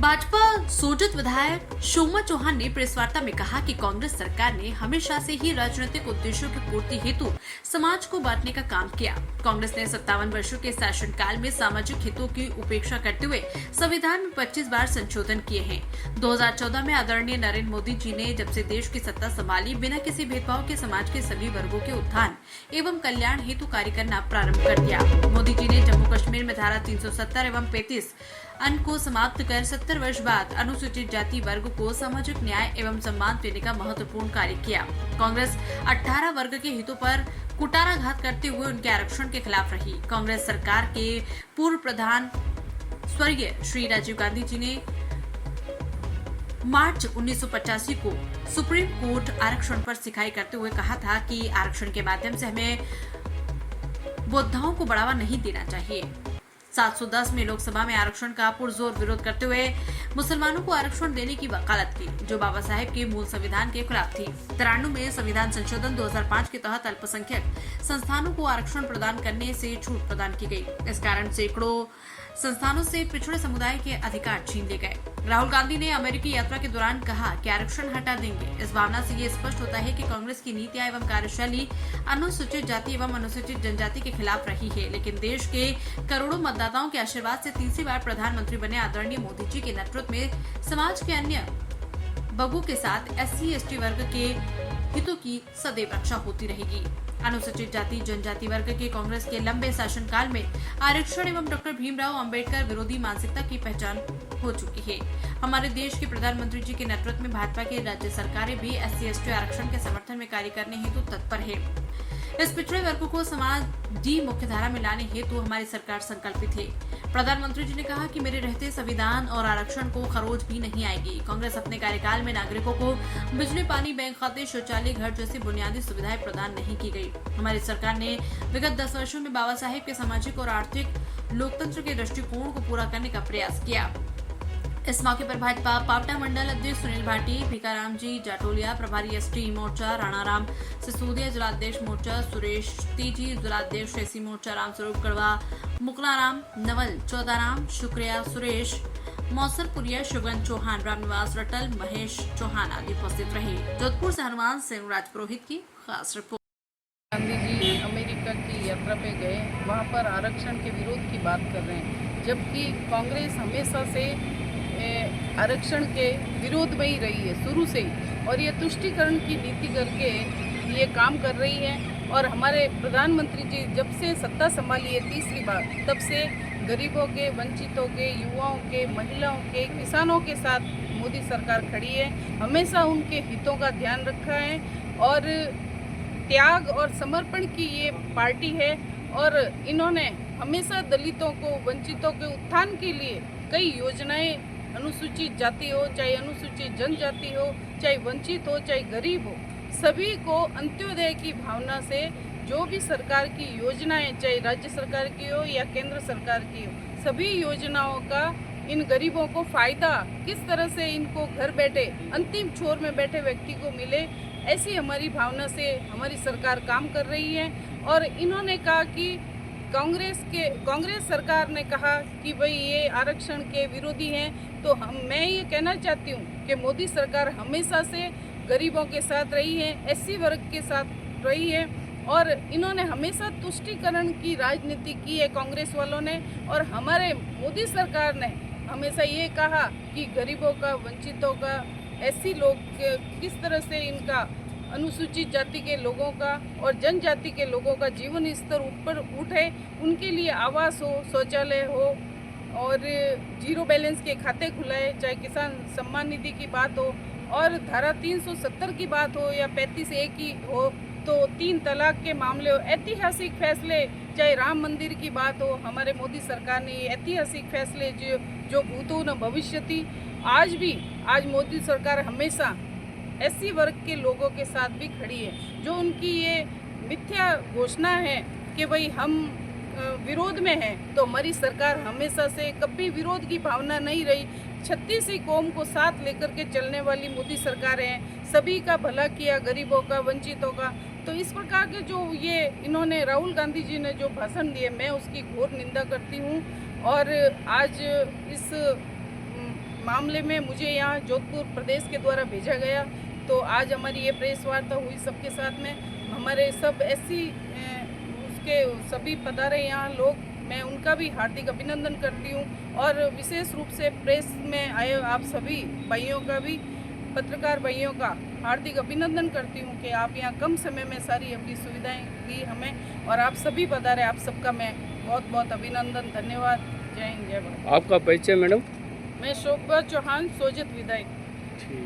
भाजपा सोजत विधायक शोमा चौहान ने प्रेस वार्ता में कहा कि कांग्रेस सरकार ने हमेशा से ही राजनीतिक उद्देश्यों की पूर्ति हेतु समाज को बांटने का काम किया। कांग्रेस ने 57 वर्षों के शासनकाल में सामाजिक हितों की उपेक्षा करते हुए संविधान में 25 बार संशोधन किए हैं। 2014 में आदरणीय नरेंद्र मोदी जी ने जब से देश की सत्ता संभाली, बिना किसी भेदभाव के समाज के सभी वर्गों के उत्थान एवं कल्याण हेतु कार्य करना प्रारंभ कर दिया। मोदी जी ने जम्मू कश्मीर में धारा 370 एवं 35 अन को समाप्त कर 70 वर्ष बाद अनुसूचित जाति वर्ग को सामाजिक न्याय एवं सम्मान देने का महत्वपूर्ण कार्य किया। कांग्रेस 18 वर्ग के हितों पर कुटाराघात करते हुए उनके आरक्षण के खिलाफ रही। कांग्रेस सरकार के पूर्व प्रधान स्वर्गीय श्री राजीव गांधी जी ने मार्च 1985 को सुप्रीम कोर्ट आरक्षण पर सिखाई करते हुए कहा था कि आरक्षण के माध्यम से हमें बौद्धाओं को बढ़ावा नहीं देना चाहिए। 710 में लोकसभा में आरक्षण का पुरजोर विरोध करते हुए मुसलमानों को आरक्षण देने की वकालत की, जो बाबा साहेब के मूल संविधान के खिलाफ थी। 93 में संविधान संशोधन 2005 के तहत अल्पसंख्यक संस्थानों को आरक्षण प्रदान करने से छूट प्रदान की गई। इस कारण सैकड़ों संस्थानों से पिछड़े समुदाय के अधिकार छीन लिए गए। राहुल गांधी ने अमेरिकी यात्रा के दौरान कहा कि आरक्षण हटा देंगे। इस भावना से ये स्पष्ट होता है कि कांग्रेस की नीतियां एवं कार्यशैली अनुसूचित जाति एवं अनुसूचित जनजाति के खिलाफ रही है, लेकिन देश के करोड़ों मतदाताओं के आशीर्वाद से तीसरी बार प्रधानमंत्री बने आदरणीय मोदी जी के नेतृत्व में समाज के अन्य वर्गों के साथ SC/ST वर्ग के हितों की सदैव रक्षा होती रहेगी। अनुसूचित जाति जनजाति वर्ग के कांग्रेस के लंबे शासनकाल में आरक्षण एवं डॉक्टर भीमराव अंबेडकर विरोधी मानसिकता की पहचान हो चुकी है। हमारे देश के प्रधानमंत्री जी के नेतृत्व में भाजपा की राज्य सरकारें भी SC/ST आरक्षण के समर्थन में कार्य करने हेतु तत्पर है। इस पिछड़े वर्ग को समाज डी मुख्यधारा में लाने हेतु हमारी सरकार संकल्पित है। प्रधानमंत्री जी ने कहा कि मेरे रहते संविधान और आरक्षण को खरोच भी नहीं आएगी। कांग्रेस अपने कार्यकाल में नागरिकों को बिजली, पानी, बैंक खाते, शौचालय, घर जैसी बुनियादी सुविधाएं प्रदान नहीं की गई। हमारी सरकार ने विगत 10 वर्षों में बाबा साहेब के सामाजिक और आर्थिक लोकतंत्र के दृष्टिकोण को पूरा करने का प्रयास किया। इस मौके पर भाजपा पावटा मंडल अध्यक्ष सुनील भाटी, भीखाराम जी जाटोलिया, प्रभारी ST मोर्चा राणाराम सिसोदिया, जिलाध्यक्ष मोर्चा सुरेश तीजी, जिलाध्यक्ष SC मोर्चा रामस्वरूप गढ़वा, मुकलाराम नवल, चौदाराम शुक्रिया, सुरेश मौसरपुरिया, शुभन चौहान, रामनिवास रटल, महेश चौहान आदि उपस्थित रहे। जोधपुर से हनुमान सिंह राजपुरोहित की खास रिपोर्ट। गांधी जी अमेरिका की यात्रा पे गए, वहाँ पर आरक्षण के विरोध की बात कर रहे हैं, जबकि कांग्रेस हमेशा से आरक्षण के विरोध में ही रही है शुरू से ही, और ये तुष्टीकरण की नीति करके ये काम कर रही है। और हमारे प्रधानमंत्री जी जब से सत्ता संभाली है तीसरी बार, तब से गरीबों के, वंचितों के, युवाओं के, महिलाओं के, किसानों के साथ मोदी सरकार खड़ी है। हमेशा उनके हितों का ध्यान रखा है और त्याग और समर्पण की ये पार्टी है। और इन्होंने हमेशा दलितों को, वंचितों के उत्थान के लिए कई योजनाएं, अनुसूचित जाति हो, चाहे अनुसूचित जनजाति हो, चाहे वंचित हो, चाहे गरीब हो, सभी को अंत्योदय की भावना से जो भी सरकार की योजनाएं, चाहे राज्य सरकार की हो या केंद्र सरकार की हो, सभी योजनाओं का इन गरीबों को फायदा किस तरह से इनको घर बैठे, अंतिम छोर में बैठे व्यक्ति को मिले, ऐसी हमारी भावना से हमारी सरकार काम कर रही है। और इन्होंने कहा कि कांग्रेस सरकार ने कहा कि भाई ये आरक्षण के विरोधी हैं, तो मैं ये कहना चाहती हूँ कि मोदी सरकार हमेशा से गरीबों के साथ रही है, SC वर्ग के साथ रही है, और इन्होंने हमेशा तुष्टीकरण की राजनीति की है कांग्रेस वालों ने। और हमारे मोदी सरकार ने हमेशा ये कहा कि गरीबों का, वंचितों का, SC लोग किस तरह से इनका, अनुसूचित जाति के लोगों का और जनजाति के लोगों का जीवन स्तर ऊपर उठे, उनके लिए आवास हो, शौचालय हो और जीरो बैलेंस के खाते खुलाए, चाहे किसान सम्मान निधि की बात हो और धारा 370 की बात हो या 35A की हो, तो 3 तलाक के मामले हो, ऐतिहासिक फैसले, चाहे राम मंदिर की बात हो, हमारे मोदी सरकार ने ये ऐतिहासिक फैसले जो भूतो न भविष्यति, आज मोदी सरकार हमेशा SC वर्ग के लोगों के साथ भी खड़ी है। जो उनकी ये मिथ्या घोषणा है कि भाई हम विरोध में हैं, तो हमारी सरकार हमेशा से कभी विरोध की भावना नहीं रही। 36 कौम को साथ लेकर के चलने वाली मोदी सरकार है, सभी का भला किया, गरीबों का, वंचितों का। तो इस प्रकार के जो ये इन्होंने राहुल गांधी जी ने जो भाषण दिए, मैं उसकी घोर निंदा करती हूँ। और आज इस मामले में मुझे यहाँ जोधपुर प्रदेश के द्वारा भेजा गया। तो आज हमारी ये प्रेस वार्ता हुई सबके साथ में। हमारे सब एससी उसके सभी पधारे यहाँ लोग, मैं उनका भी हार्दिक अभिनंदन करती हूँ। और विशेष रूप से प्रेस में आए आप सभी भाइयों का भी, पत्रकार भाइयों का हार्दिक अभिनंदन करती हूँ कि आप यहाँ कम समय में सारी अपनी सुविधाएं दी हमें, और आप सभी पधारे, आप सबका मैं बहुत बहुत अभिनंदन, धन्यवाद। जय हिंद, जय भारत। आपका परिचय मैडम? मैं शोभा चौहान, सोजत विधायक। ठीक।